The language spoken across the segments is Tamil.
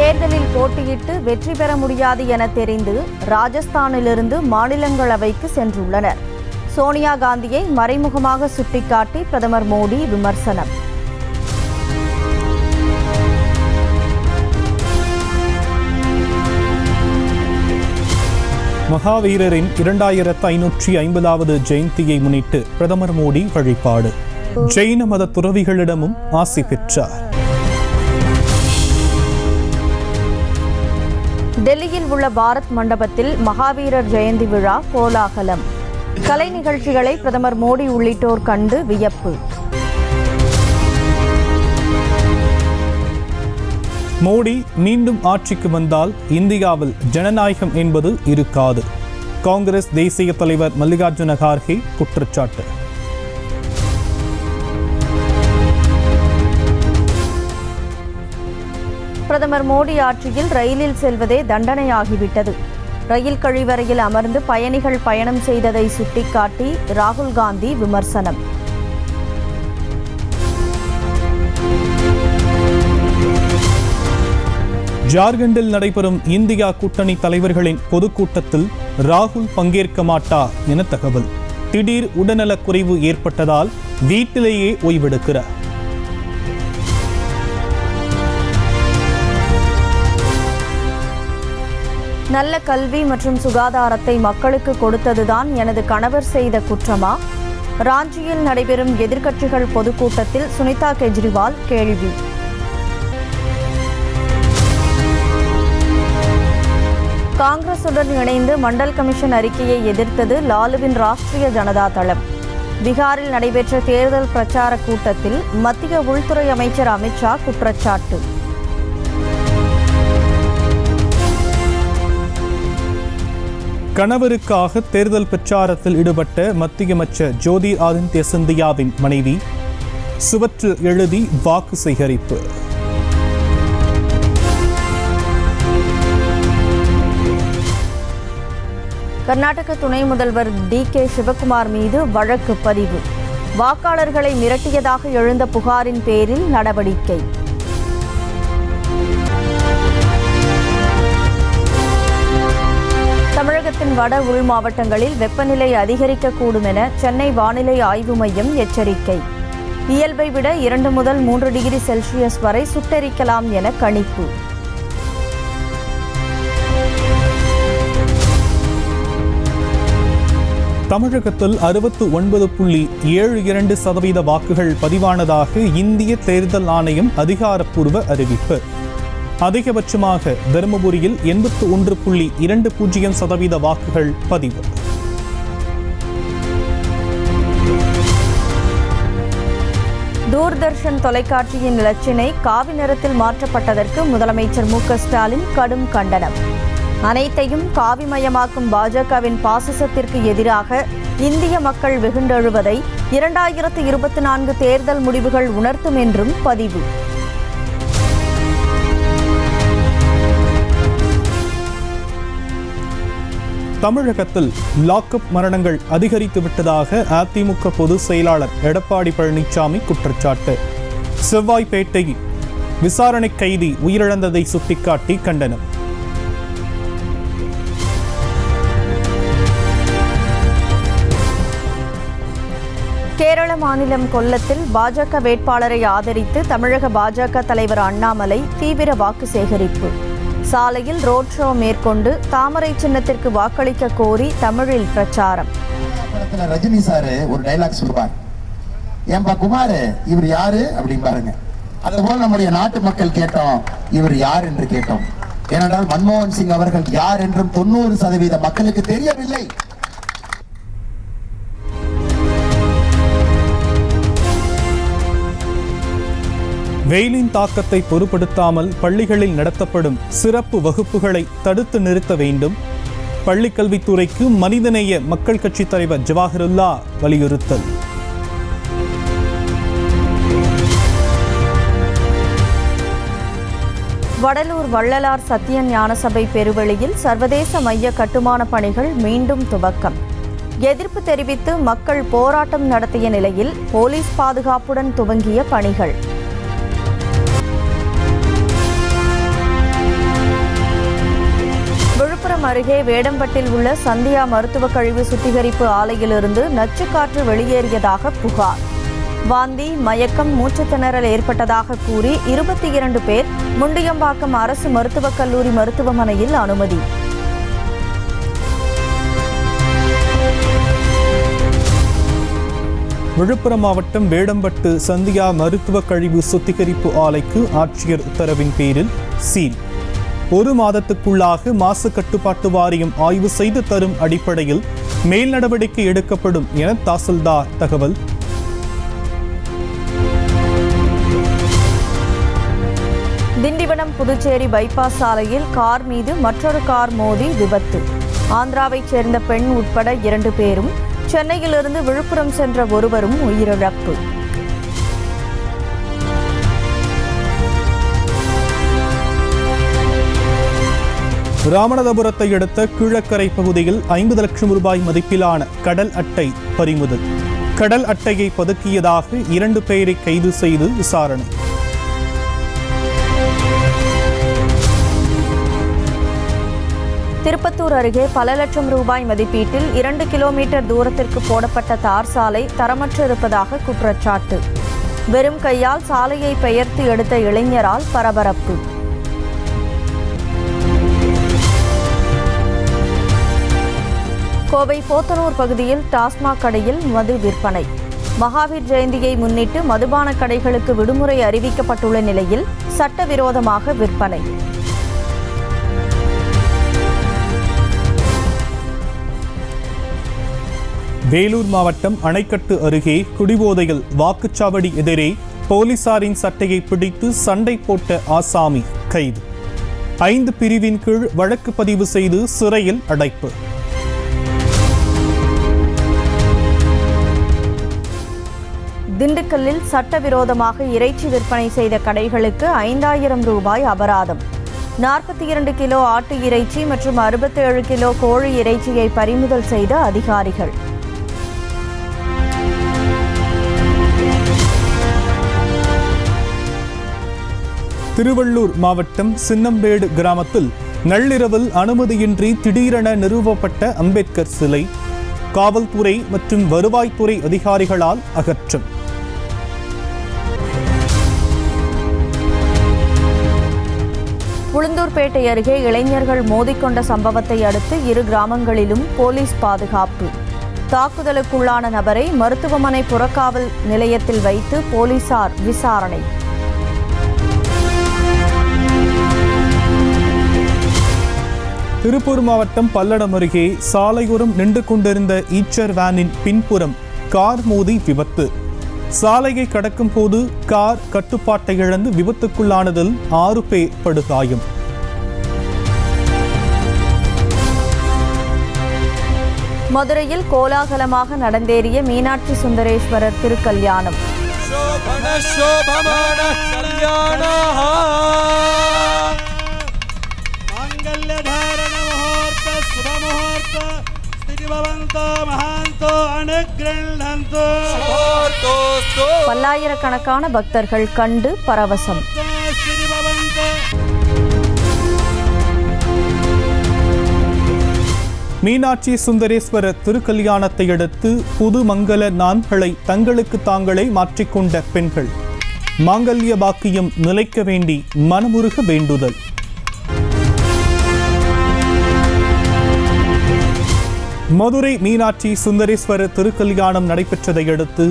தேர்தலில் போட்டியிட்டு வெற்றி பெற முடியாது என தெரிந்து ராஜஸ்தானிலிருந்து மாநிலங்களவைக்கு சென்றுள்ளனர். சோனியா காந்தியை மறைமுகமாக சுட்டிக்காட்டி பிரதமர் மோடி விமர்சனம். மகாவீரரின் 2550வது ஜெயந்தியை முன்னிட்டு பிரதமர் மோடி வழிபாடு. ஜெயின மத துறவிகளிடமும் ஆசி பெற்றார். டெல்லியில் உள்ள பாரத் மண்டபத்தில் மகாவீரர் ஜெயந்தி விழா கோலாகலம். கலை நிகழ்ச்சிகளை பிரதமர் மோடி உள்ளிட்டோர் கண்டு வியப்பு. மோடி மீண்டும் ஆட்சிக்கு வந்தால் இந்தியாவில் ஜனநாயகம் என்பது இருக்காது. காங்கிரஸ் தேசிய தலைவர் மல்லிகார்ஜுன கார்கே குற்றச்சாட்டு. பிரதமர் மோடி ஆட்சியில் ரயிலில் செல்வதே தண்டனையாகிவிட்டது. ரயில் கழிவறையில் அமர்ந்து பயணிகள் பயணம் செய்ததை சுட்டிக்காட்டி ராகுல் காந்தி விமர்சனம். ஜார்க்கண்டில் நடைபெறும் இந்தியா கூட்டணி தலைவர்களின் பொதுக்கூட்டத்தில் ராகுல் பங்கேற்க மாட்டார் என தகவல். திடீர் உடல்நலக் குறைவு ஏற்பட்டதால் வீட்டிலேயே ஓய்வெடுக்கிறார். நல்ல கல்வி மற்றும் சுகாதாரத்தை மக்களுக்கு கொடுத்ததுதான் எனது கணவர் செய்த குற்றமா? ராஞ்சியில் நடைபெறும் எதிர்க்கட்சிகள் பொதுக்கூட்டத்தில் சுனிதா கெஜ்ரிவால் கேள்வி. காங்கிரசுடன் இணைந்து மண்டல் கமிஷன் அறிக்கையை எதிர்த்தது லாலுவின் ராஷ்டிரிய ஜனதா தளம். பீகாரில் நடைபெற்ற தேர்தல் பிரச்சார கூட்டத்தில் மத்திய உள்துறை அமைச்சர் அமித்ஷா குற்றச்சாட்டு. கணவருக்காக தேர்தல் பிரச்சாரத்தில் ஈடுபட்ட மத்திய அமைச்சர் ஜோதிர் ஆதித்ய சிந்தியாவின் மனைவி சுவற்றில் எழுதி வாக்கு சேகரிப்பு. கர்நாடக துணை முதல்வர் டி.கே. சிவகுமார் மீது வழக்கு பதிவு. வாக்காளர்களை மிரட்டியதாக எழுந்த புகாரின் பேரில் நடவடிக்கை. தமிழகத்தின் வட உள் மாவட்டங்களில் வெப்பநிலை அதிகரிக்கக்கூடும் என சென்னை வானிலை ஆய்வு மையம் எச்சரிக்கை. இயல்பை விட 2 முதல் 3 டிகிரி செல்சியஸ் வரை சுட்டெரிக்கலாம் என கணிப்பு. தமிழகத்தில் 69.72% வாக்குகள் பதிவானதாக இந்திய தேர்தல் ஆணையம் அதிகாரப்பூர்வ அறிவிப்பு. அதிகபட்சமாக தருமபுரியில் 81.20% வாக்குகள் பதிவு. தூர்தர்ஷன் தொலைக்காட்சியின் இலச்சினை காவி நிறத்தில் மாற்றப்பட்டதற்கு முதலமைச்சர் மு.க. ஸ்டாலின் கடும் கண்டனம். அனைத்தையும் காவிமயமாக்கும் பாஜகவின் பாசிசத்திற்கு எதிராக இந்திய மக்கள் வெகுண்டெழுவதை 2024 தேர்தல் முடிவுகள் உணர்த்தும் என்றும் பதிவு. தமிழகத்தில் லாக்அப் மரணங்கள் அதிகரித்து விட்டதாக அதிமுக பொதுச் செயலாளர் எடப்பாடி பழனிசாமி குற்றச்சாட்டு. செவ்வாய்ப்பேட்டை விசாரணை கைதி உயிரிழந்ததை சுட்டிக்காட்டி கண்டனம். கேரள மாநிலம் கொல்லத்தில் பாஜக வேட்பாளரை ஆதரித்து தமிழக பாஜக தலைவர் அண்ணாமலை தீவிர வாக்கு சேகரிப்பு. சாலையில் ரோட் ஷோ மேற்கொண்டு தாமரை சின்னத்திற்கு வாக்களிக்க கோரி தமிழில் பிரச்சாரம். ரஜினி சார் ஒரு டைலாக் சொல்லுவார், ஏன்பா குமார் இவர் யாரு அப்படின்னு பாருங்க. அதுபோல நம்முடைய நாட்டு மக்கள் கேட்டோம், இவர் யார் என்று கேட்டோம். ஏனென்றால் மன்மோகன் சிங் அவர்கள் யார் என்றும் 90% மக்களுக்கு தெரியவில்லை. வெயிலின் தாக்கத்தை பொருட்படுத்தாமல் பள்ளிகளில் நடத்தப்படும் சிறப்பு வகுப்புகளை தடுத்து நிறுத்த வேண்டும். பள்ளிக்கல்வித்துறைக்கு மனிதநேய மக்கள் கட்சித் தலைவர் ஜவாஹிருல்லா வலியுறுத்தல். வடலூர் வள்ளலார் சத்திய ஞானசபை பெருவெளியில் சர்வதேச மைய கட்டுமான பணிகள் மீண்டும் துவக்கம். எதிர்ப்பு தெரிவித்து மக்கள் போராட்டம் நடத்திய நிலையில் போலீஸ் பாதுகாப்புடன் துவங்கிய பணிகள். அருகே வேடம்பட்டில் உள்ள சந்தியா மருத்துவ கழிவு சுத்திகரிப்பு ஆலையிலிருந்து நச்சுக்காற்று வெளியேறியதாக புகார். வாந்தி, மயக்கம், மூச்சுத்திணறல் ஏற்பட்டதாக கூறி 22 பேர் முண்டியம்பாக்கம் அரசு மருத்துவக் கல்லூரி மருத்துவமனையில் அனுமதி. விழுப்புரம் மாவட்டம் வேடம்பட்டு சந்தியா மருத்துவ கழிவு சுத்திகரிப்பு ஆலைக்கு ஆட்சியர் உத்தரவின் பேரில் சீல். 1 மாதத்துக்குள்ளாக மாசு கட்டுப்பாட்டு வாரியம் ஆய்வு செய்து தரும் அடிப்படையில் மேல் நடவடிக்கை எடுக்கப்படும் என தாசில்தார் தகவல். திண்டிவனம் புதுச்சேரி பைபாஸ் சாலையில் கார் மீது மற்றொரு கார் மோதி விபத்து. ஆந்திராவைச் சேர்ந்த பெண் உட்பட 2 பேரும், சென்னையிலிருந்து விழுப்புரம் சென்ற ஒருவரும் உயிரிழப்பு. ராமநாதபுரத்தை அடுத்த கீழக்கரை பகுதியில் 50 லட்சம் ரூபாய் மதிப்பிலான கடல் அட்டை பறிமுதல். கடல் அட்டையை பதுக்கியதாக 2 பேரை கைது செய்து விசாரணை. திருப்பத்தூர் அருகே பல லட்சம் ரூபாய் மதிப்பீட்டில் 2 கிலோமீட்டர் தூரத்திற்கு போடப்பட்ட தார் சாலை தரமற்று இருப்பதாக குற்றச்சாட்டு. வெறும் கையால் சாலையை பெயர்த்து எடுத்த இளைஞரால் பரபரப்பு. கோவை போத்தனூர் பகுதியில் டாஸ்மாக் கடையில் மது விற்பனை. மகாவீர் ஜெயந்தியை முன்னிட்டு மதுபான கடைகளுக்கு விடுமுறை அறிவிக்கப்பட்டுள்ள நிலையில் சட்டவிரோதமாக விற்பனை. வேலூர் மாவட்டம் அணைக்கட்டு அருகே குடிபோதையில் வாக்குச்சாவடி எதிரே போலீசாரின் சட்டையை பிடித்து சண்டை போட்ட ஆசாமி கைது. 5 பிரிவின் கீழ் வழக்கு பதிவு செய்து சிறையில் அடைப்பு. திண்டுக்கல்லில் சட்டவிரோதமாக இறைச்சி விற்பனை செய்த கடைகளுக்கு 5000 ரூபாய் அபராதம். 42 கிலோ ஆட்டு இறைச்சி மற்றும் 67 கிலோ கோழி இறைச்சியை பறிமுதல் செய்த அதிகாரிகள். திருவள்ளூர் மாவட்டம் சின்னம்பேடு கிராமத்தில் நள்ளிரவில் அனுமதியின்றி திடீரென நிறுவப்பட்ட அம்பேத்கர் சிலை காவல்துறை மற்றும் வருவாய்த்துறை அதிகாரிகளால் அகற்றம். உளுந்தூர்பேட்டை அருகே இளைஞர்கள் மோதிக்கொண்ட சம்பவத்தை அடுத்து 2 கிராமங்களிலும் போலீஸ் பாதுகாப்பு. தாக்குதலுக்குள்ளான நபரை மருத்துவமனை புறக்காவல் நிலையத்தில் வைத்து போலீசார் விசாரணை. திருப்பூர் மாவட்டம் பல்லடம் அருகே சாலையோரம் நின்று கொண்டிருந்த ஈச்சர் வேனின் பின்புறம் கார் மோதி விபத்து. சாலையை கடக்கும் போது கார் கட்டுப்பாட்டை இழந்து விபத்துக்குள்ளானதில் 6 பேர் படுகாயம். மதுரையில் கோலாகலமாக நடந்தேறிய மீனாட்சி சுந்தரேஸ்வரர் திருக்கல்யாணம். பல்லாயிரக்கணக்கான பக்தர்கள் கண்டு பரவசம். மீனாட்சி சுந்தரேஸ்வரர் திருக்கல்யாணத்தை அடுத்து புது மங்கல நான்களை தங்களுக்கு தாங்களே மாற்றிக்கொண்ட பெண்கள் மாங்கல்ய பாக்கியம் நிலைக்க வேண்டி மனமுருக வேண்டுதல். மதுரை மீனாட்சி சுந்தரேஸ்வரர் திருக்கல்யாணம் நடைபெற்றதை அடுத்து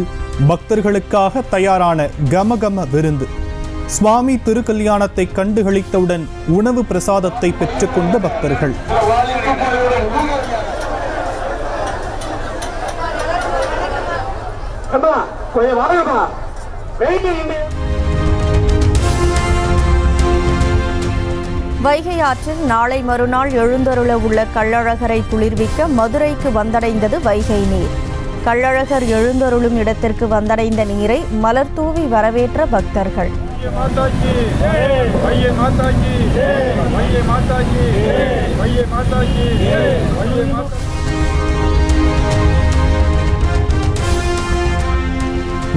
பக்தர்களுக்காக தயாரான கமகம விருந்து. சுவாமி திருக்கல்யாணத்தை கண்டுகளித்தவுடன் உணவு பிரசாதத்தை பெற்றுக்கொண்ட பக்தர்கள். வைகை ஆற்றில் நாளை மறுநாள் எழுந்தருள உள்ள கள்ளழகரை குளிர்விக்க மதுரைக்கு வந்தடைந்தது வைகை நீர். கள்ளழகர் எழுந்தருளும் இடத்திற்கு வந்தடைந்த நீரை மலர் தூவி வரவேற்ற பக்தர்கள்.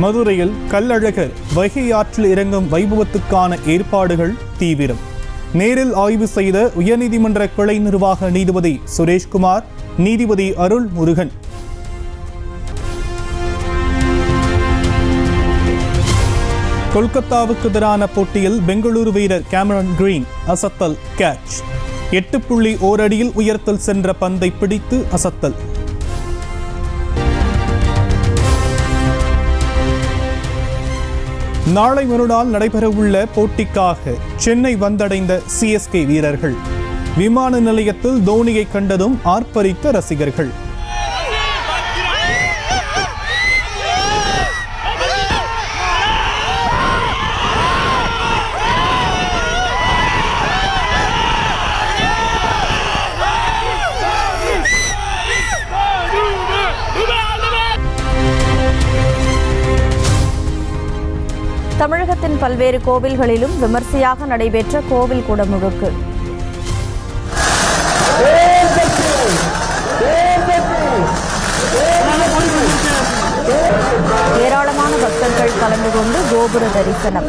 மதுரையில் கள்ளழகர் வைகை ஆற்றில் இறங்கும் வைபவத்துக்கான ஏற்பாடுகள் தீவிரம். நேரில் ஆய்வு செய்த உயர்நீதிமன்ற கிளை நிர்வாக நீதிபதி சுரேஷ்குமார், நீதிபதி அருள் முருகன். கொல்கத்தாவுக்கு எதிரான போட்டியில் பெங்களூரு வீரர் கேமரன் கிரீன் அசத்தல் கேட்ச். 8.1 அடியில் உயர்த்தல் சென்ற பந்தை பிடித்து அசத்தல். நாளை மறுநாள் நடைபெறவுள்ள போட்டிக்காக சென்னை வந்தடைந்த சிஎஸ்கே வீரர்கள். விமான நிலையத்தில் தோனியை கண்டதும் ஆர்ப்பரித்த ரசிகர்கள். தமிழகத்தின் பல்வேறு கோவில்களிலும் விமர்சையாக நடைபெற்ற கோவில் குடமுழுக்கு. ஏராளமான பக்தர்கள் கலந்து கொண்டு கோபுர தரிசனம்.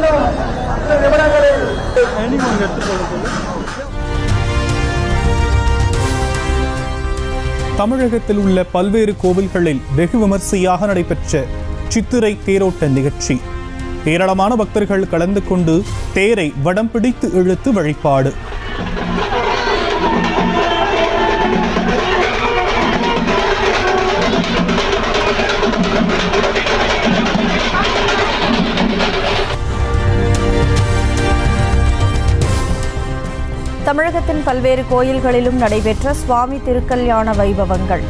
தமிழகத்தில் உள்ள பல்வேறு கோவில்களில் வெகு விமர்சையாக நடைபெற்ற சித்திரை தேரோட்ட நிகழ்ச்சி. ஏராளமான பக்தர்கள் கலந்து கொண்டு தேரை வடம் பிடித்து இழுத்து வழிபாடு. தமிழகத்தின் பல்வேறு கோயில்களிலும் நடைபெற்ற சுவாமி திருக்கல்யாண வைபவங்கள்.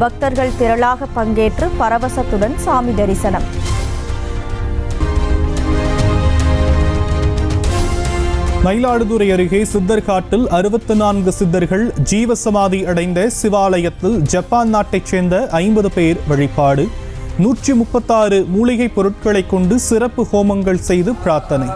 பக்தர்கள் திரளாக பங்கேற்று பரவசத்துடன் சாமி தரிசனம். மயிலாடுதுறை அருகே சித்தர்காட்டில் 64 சித்தர்கள் ஜீவசமாதி அடைந்த சிவாலயத்தில் ஜப்பான் நாட்டைச் சேர்ந்த 50 பேர் வழிபாடு. 136 மூலிகை பொருட்களை கொண்டு சிறப்பு ஹோமங்கள் செய்து பிரார்த்தனை.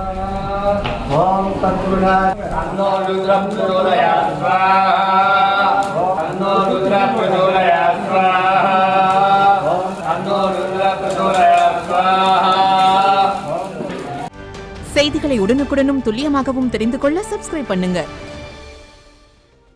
செய்திகளை உடனுக்குடனும் துல்லியமாகவும் தெரிந்து கொள்ள சப்ஸ்கிரைப் பண்ணுங்க.